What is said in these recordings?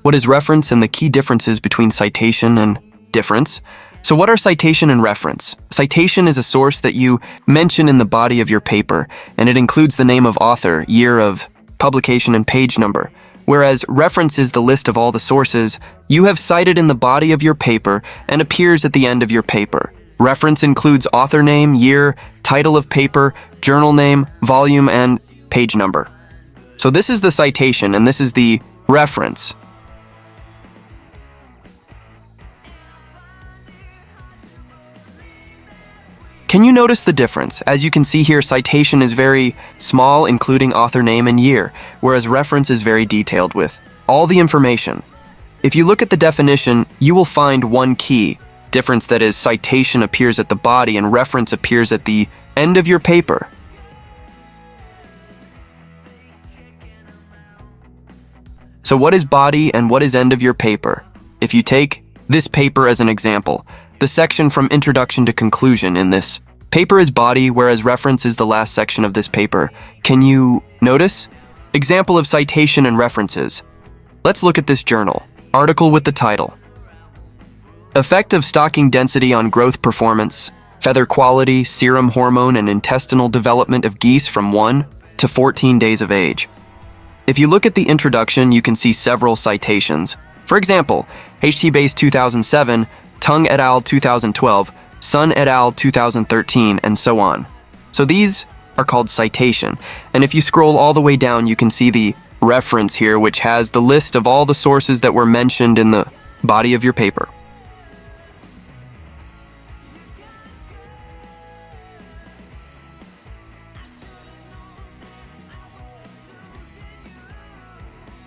what is reference and the key differences between citation and difference. So what are citation and reference? Citation is a source that you mention in the body of your paper, and it includes the name of author, year of publication, and page number. Whereas reference is the list of all the sources you have cited in the body of your paper and appears at the end of your paper. Reference includes author name, year, title of paper, journal name, volume, and page number. So this is the citation, and this is the reference. Can you notice the difference? As you can see here, citation is very small, including author name and year, whereas reference is very detailed with all the information. If you look at the definition, you will find one key difference, that is, citation appears at the body and reference appears at the end of your paper. So what is body and what is end of your paper? If you take this paper as an example, the section from introduction to conclusion in this paper is body, whereas reference is the last section of this paper. Can you notice? Example of citation and references. Let's look at this journal. Article with the title: Effect of stocking density on growth performance, feather quality, serum hormone, and intestinal development of geese from 1 to 14 days of age. If you look at the introduction, you can see several citations. For example, H.T. Bass 2007, Tung et al. 2012, Sun et al. 2013, and so on. So these are called citation. And if you scroll all the way down, you can see the reference here, which has the list of all the sources that were mentioned in the body of your paper.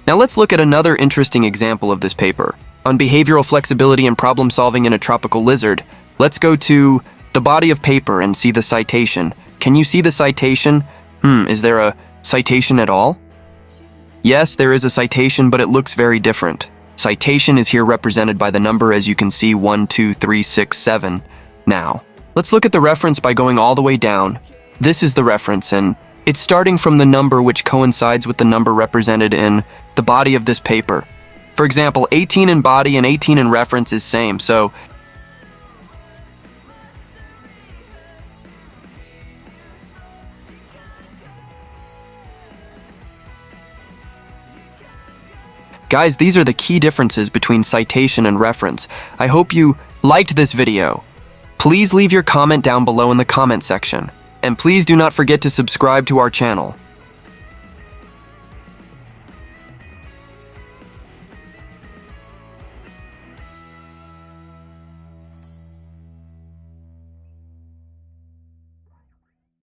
Now let's look at another interesting example of this paper. On behavioral flexibility and problem solving in a tropical lizard, let's go to the body of paper and see the citation. Can you see the citation? Is there a citation at all? Yes, there is a citation, but it looks very different. Citation is here represented by the number, as you can see, 1, 2, 3, 6, 7. Now, let's look at the reference by going all the way down. This is the reference, and it's starting from the number which coincides with the number represented in the body of this paper. For example, 18 in body and 18 in reference is same, so guys, these are the key differences between citation and reference. I hope you liked this video. Please leave your comment down below in the comment section. And please do not forget to subscribe to our channel.